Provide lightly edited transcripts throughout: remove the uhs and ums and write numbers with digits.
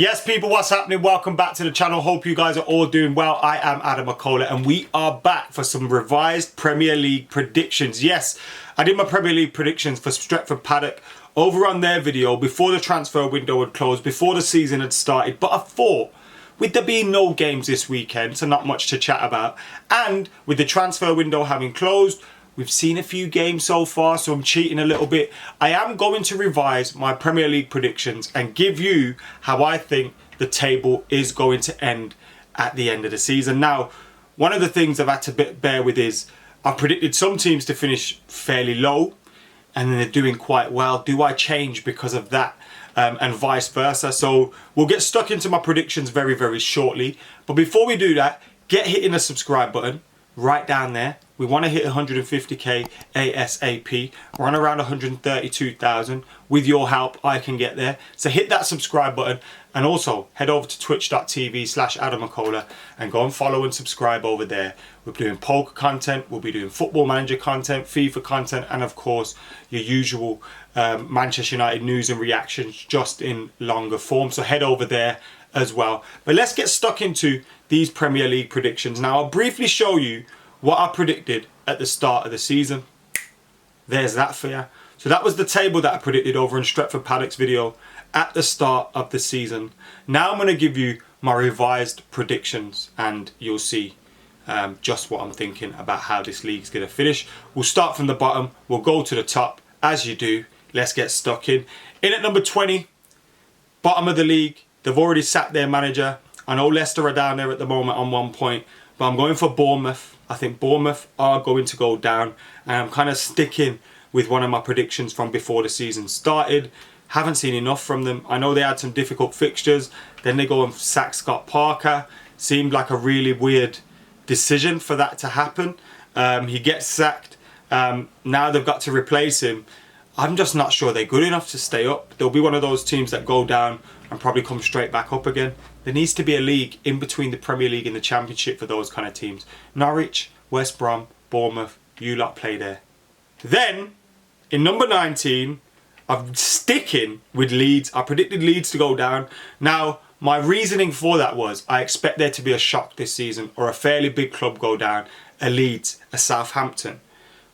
Yes, people, what's happening? Welcome back to the channel. Hope you guys are all doing well. I am Adam McKola, and we are back for some revised Premier League predictions. Yes, I did my Premier League predictions for Stretford Paddock over on their video before the transfer window had closed, before the season had started. But I thought, with there being no games this weekend, so not much to chat about, and with the transfer window having closed, we've seen a few games so far, so I'm cheating a little bit. I am going to revise my Premier League predictions and give you how I think the table is going to end at the end of the season. Now, one of the things I've had to bear with is I predicted some teams to finish fairly low and then they're doing quite well. Do I change because of that? And vice versa. So we'll get stuck into my predictions very, very shortly. But before we do that, get hitting the subscribe button right down there. We want to hit 150k ASAP. We're on around 132,000. With your help, I can get there. So hit that subscribe button and also head over to twitch.tv/AdamMcKola and go and follow and subscribe over there. We're doing poker content, we'll be doing football manager content, FIFA content, and of course your usual Manchester United news and reactions just in longer form. So head over there as well. But let's get stuck into these Premier League predictions. Now I'll briefly show you what I predicted at the start of the season. There's that for you. So that was the table that I predicted over in Stretford Paddock's video at the start of the season. Now I'm going to give you my revised predictions and you'll see just what I'm thinking about how this league's going to finish. We'll start from the bottom. We'll go to the top as you do. Let's get stuck in. In at number 20, bottom of the league. They've already sacked their manager. I know Leicester are down there at the moment on 1 point, but I'm going for Bournemouth. I think Bournemouth are going to go down, and I'm kind of sticking with one of my predictions from before the season started. Haven't seen enough from them. I know they had some difficult fixtures. Then they go and sack Scott Parker. Seemed like a really weird decision for that to happen. He gets sacked. Now they've got to replace him. I'm just not sure they're good enough to stay up. They'll be one of those teams that go down and probably come straight back up again. There needs to be a league in between the Premier League and the Championship for those kind of teams. Norwich, West Brom, Bournemouth, you lot play there. Then, in number 19, I'm sticking with Leeds. I predicted Leeds to go down. Now, my reasoning for that was I expect there to be a shock this season or a fairly big club go down. A Leeds, a Southampton.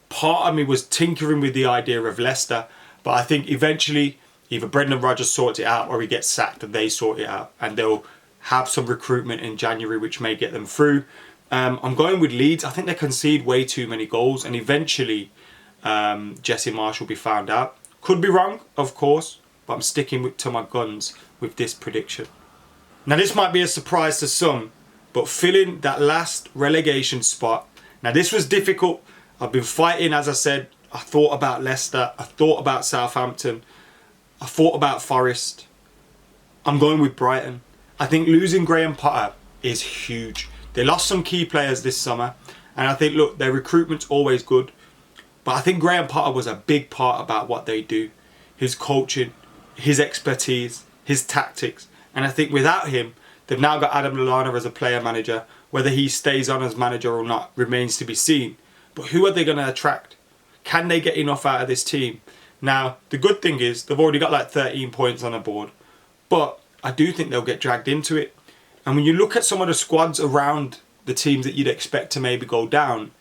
Part of me was tinkering with the idea of Leicester, but I think eventually either Brendan Rodgers sorts it out or he gets sacked and they sort it out, and they'll have some recruitment in January which may get them through. I'm going with Leeds. I think they concede way too many goals, and eventually Jesse Marsh will be found out. Could be wrong, of course, but I'm sticking to my guns with this prediction. Now this might be a surprise to some, but filling that last relegation spot. Now this was difficult. I've been fighting, as I said. I thought about Leicester. I thought about Southampton. I thought about Forest. I'm going with Brighton. I think losing Graham Potter is huge. They lost some key players this summer, and I think, look, their recruitment's always good, but I think Graham Potter was a big part about what they do. His coaching, his expertise, his tactics, and I think without him, they've now got Adam McKola as a player manager. Whether he stays on as manager or not remains to be seen. But who are they going to attract? Can they get enough out of this team? Now, the good thing is they've already got like 13 points on the board, but I do think they'll get dragged into it. And when you look at some of the squads around the teams that you'd expect to maybe go down,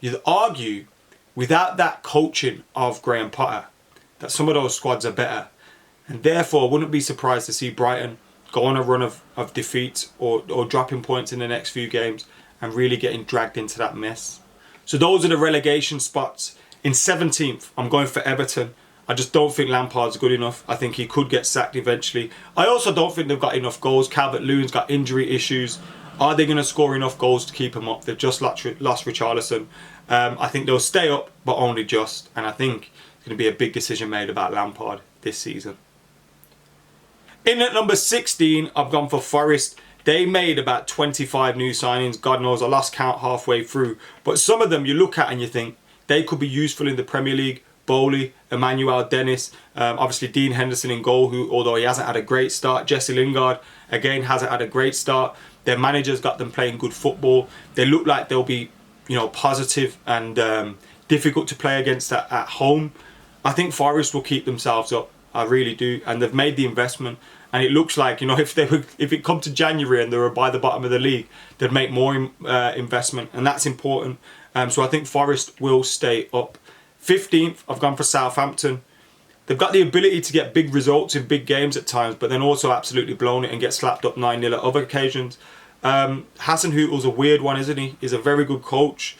you'd argue without that coaching of Graham Potter that some of those squads are better. And therefore, I wouldn't be surprised to see Brighton go on a run of defeats or dropping points in the next few games and really getting dragged into that mess. So those are the relegation spots. In 17th, I'm going for Everton. I just don't think Lampard's good enough. I think he could get sacked eventually. I also don't think they've got enough goals. Calvert-Lewin's got injury issues. Are they going to score enough goals to keep him up? They've just lost Richarlison. I think they'll stay up, but only just. And I think it's going to be a big decision made about Lampard this season. In at number 16, I've gone for Forest. They made about 25 new signings. God knows, I lost count halfway through. But some of them you look at and you think they could be useful in the Premier League. Bowley, Emmanuel Dennis, obviously Dean Henderson in goal, who, although he hasn't had a great start. Jesse Lingard, again, hasn't had a great start. Their manager's got them playing good football. They look like they'll be, positive and difficult to play against at home. I think Forest will keep themselves up. I really do. And they've made the investment. And it looks like, if it come to January and they were by the bottom of the league, they'd make more investment, and that's important. So I think Forest will stay up. 15th, I've gone for Southampton. They've got the ability to get big results in big games at times, but then also absolutely blown it and get slapped up 9-0 at other occasions. Hasenhüttl's a weird one, isn't he? He's a very good coach,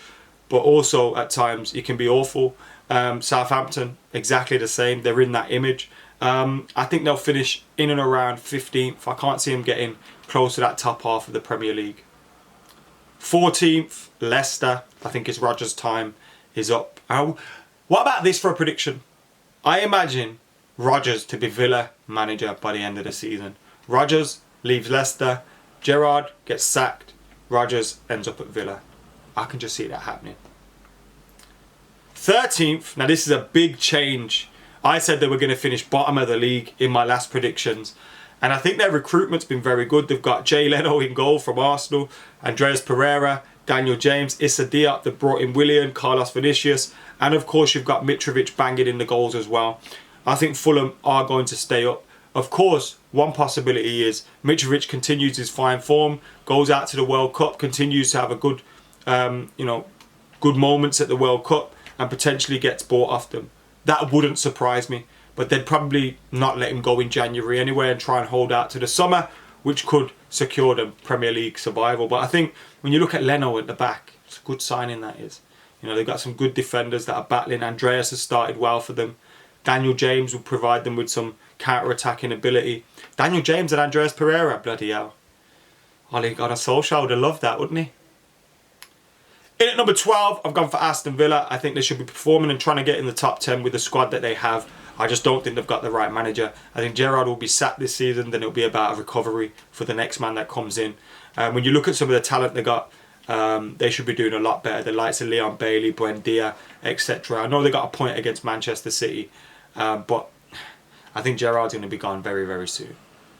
but also at times he can be awful. Southampton, exactly the same. They're in that image. I think they'll finish in and around 15th. I can't see them getting close to that top half of the Premier League. 14th, Leicester. I think it's Rodgers' time is up. What about this for a prediction? I imagine Rodgers to be Villa manager by the end of the season. Rodgers leaves Leicester. Gerrard gets sacked. Rodgers ends up at Villa. I can just see that happening. 13th. Now this is a big change. I said they were going to finish bottom of the league in my last predictions. And I think their recruitment's been very good. They've got Jay Leno in goal from Arsenal. Andreas Pereira. Daniel James. Issa Diop. They've brought in Willian. Carlos Vinicius. And of course you've got Mitrovic banging in the goals as well. I think Fulham are going to stay up. Of course, one possibility is Mitrovic continues his fine form, goes out to the World Cup, continues to have a good, good moments at the World Cup, and potentially gets bought off them. That wouldn't surprise me, but they'd probably not let him go in January anyway and try and hold out to the summer, which could secure them Premier League survival. But I think when you look at Leno at the back, it's a good signing that is. They've got some good defenders that are battling. Andreas has started well for them. Daniel James will provide them with some counter-attacking ability. Daniel James and Andreas Pereira, bloody hell. Ole Gunnar Solskjaer would have loved that, wouldn't he? In at number 12, I've gone for Aston Villa. I think they should be performing and trying to get in the top 10 with the squad that they have. I just don't think they've got the right manager. I think Gerrard will be sacked this season. Then it'll be about a recovery for the next man that comes in. When you look at some of the talent they got, they should be doing a lot better. The likes of Leon Bailey, Buendia, etc. I know they got a point against Manchester City, but I think Gerrard's going to be gone very, very soon.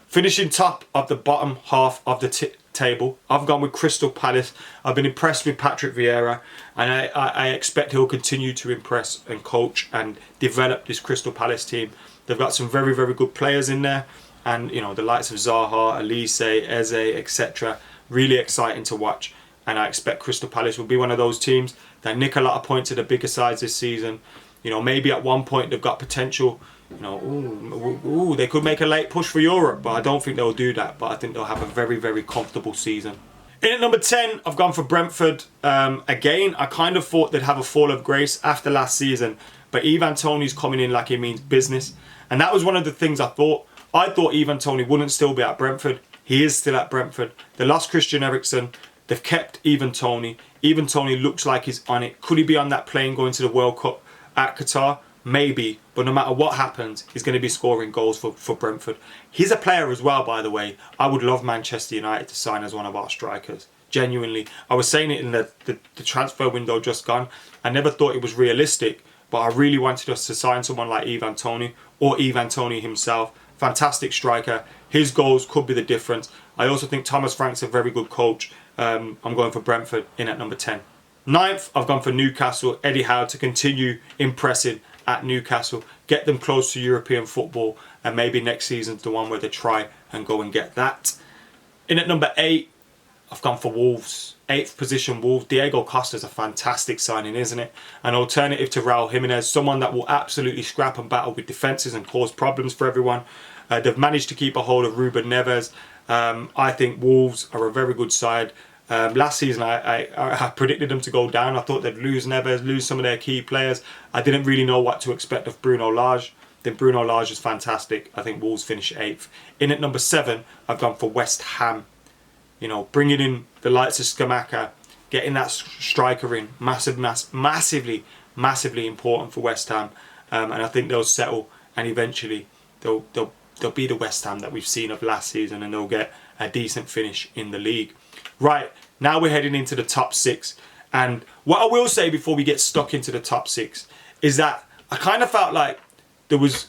Finishing top of the bottom half of the table, I've gone with Crystal Palace. I've been impressed with Patrick Vieira, and I expect he'll continue to impress and coach and develop this Crystal Palace team. They've got some very, very good players in there, and the likes of Zaha, Elise, Eze, etc. Really exciting to watch. And I expect Crystal Palace will be one of those teams that nick a lot of points at the bigger sides this season. Maybe at one point they've got potential. They could make a late push for Europe, but I don't think they'll do that. But I think they'll have a very, very comfortable season. In at number 10, I've gone for Brentford. Again, I kind of thought they'd have a fall of grace after last season, but Ivan Toney's coming in like he means business. And that was one of the things I thought. I thought Ivan Toney wouldn't still be at Brentford. He is still at Brentford. They lost Christian Eriksen. They've kept Ivan Toney. Ivan Toney looks like he's on it. Could he be on that plane going to the World Cup at Qatar? Maybe. But no matter what happens, he's going to be scoring goals for Brentford. He's a player as well, by the way. I would love Manchester United to sign as one of our strikers. Genuinely. I was saying it in the transfer window just gone. I never thought it was realistic, but I really wanted us to sign someone like Ivan Toney or Ivan Toney himself. Fantastic striker. His goals could be the difference. I also think Thomas Frank's a very good coach. I'm going for Brentford in at number 10. 9th, I've gone for Newcastle. Eddie Howe to continue impressing at Newcastle. Get them close to European football. And maybe next season's the one where they try and go and get that. In at number 8, I've gone for Wolves. 8th position, Wolves. Diego Costa's a fantastic signing, isn't it? An alternative to Raul Jimenez. Someone that will absolutely scrap and battle with defences and cause problems for everyone. They've managed to keep a hold of Ruben Neves. I think Wolves are a very good side. Last season, I predicted them to go down. I thought they'd lose Neves, lose some of their key players. I didn't really know what to expect of Bruno Lage. Then Bruno Lage is fantastic. I think Wolves finish 8th. In at number 7, I've gone for West Ham. Bringing in the likes of Scamacca, getting that striker in, massively important for West Ham. And I think they'll settle, and eventually they'll be the West Ham that we've seen of last season, and they'll get a decent finish in the league. Right, now we're heading into the top 6. And what I will say before we get stuck into the top 6 is that I kind of felt like there's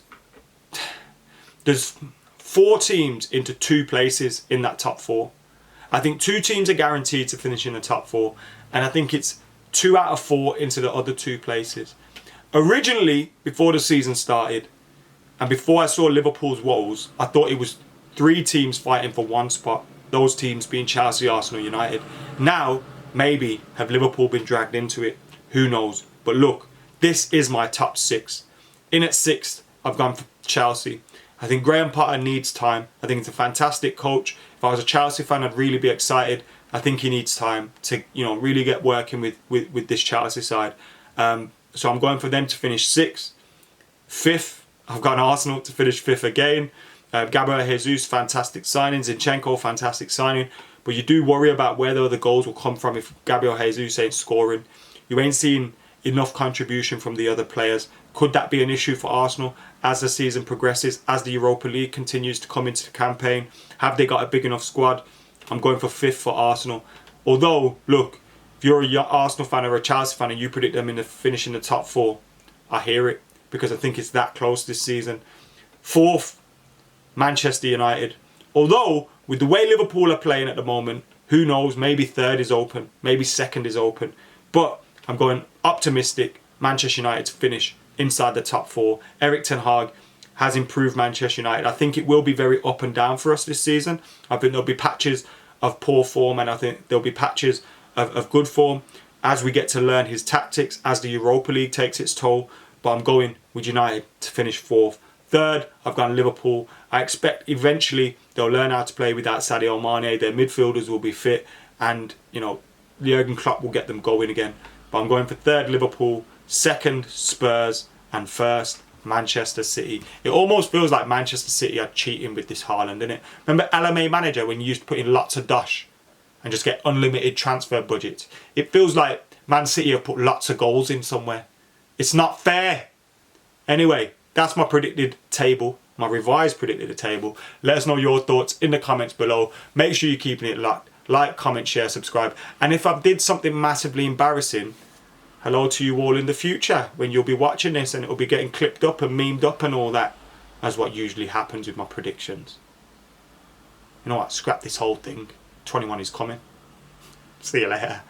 4 teams into 2 places in that top 4. I think 2 teams are guaranteed to finish in the top 4. And I think it's 2 out of 4 into the other 2 places. Originally, before the season started, and before I saw Liverpool's woes, I thought it was 3 teams fighting for 1 spot. Those teams being Chelsea, Arsenal, United. Now, maybe have Liverpool been dragged into it? Who knows? But look, this is my top 6. In at 6th, I've gone for Chelsea. I think Graham Potter needs time. I think it's a fantastic coach. If I was a Chelsea fan, I'd really be excited. I think he needs time to, really get working with this Chelsea side. So I'm going for them to finish 6th. 5th, I've gone Arsenal to finish 5th again. Gabriel Jesus, fantastic signing. Zinchenko, fantastic signing. But you do worry about where the other goals will come from if Gabriel Jesus ain't scoring. You ain't seeing enough contribution from the other players. Could that be an issue for Arsenal as the season progresses, as the Europa League continues to come into the campaign? Have they got a big enough squad? I'm going for 5th for Arsenal. Although, look, if you're a Arsenal fan or a Chelsea fan and you predict them in finish in the top 4, I hear it, because I think it's that close this season. 4th, Manchester United. Although, with the way Liverpool are playing at the moment, who knows, maybe 3rd is open, maybe 2nd is open. But I'm going optimistic, Manchester United to finish inside the top 4. Eric Ten Hag has improved Manchester United. I think it will be very up and down for us this season. I think there'll be patches of poor form, and I think there'll be patches of good form as we get to learn his tactics, as the Europa League takes its toll. But I'm going with United to finish 4th. 3rd, I've gone Liverpool. I expect eventually they'll learn how to play without Sadio Mane. Their midfielders will be fit, and Jurgen Klopp will get them going again. But I'm going for 3rd, Liverpool. 2nd, Spurs. And 1st, Manchester City. It almost feels like Manchester City are cheating with this Haaland, doesn't it? Remember LMA Manager, when you used to put in lots of dosh and just get unlimited transfer budgets? It feels like Man City have put lots of goals in somewhere. It's not fair. Anyway, that's my predicted table, my revised predicted table. Let us know your thoughts in the comments below. Make sure you're keeping it locked. Like, comment, share, subscribe. And if I did something massively embarrassing, hello to you all in the future when you'll be watching this, and it'll be getting clipped up and memed up and all that, as what usually happens with my predictions. You know what? Scrap this whole thing. 21 is coming. See you later.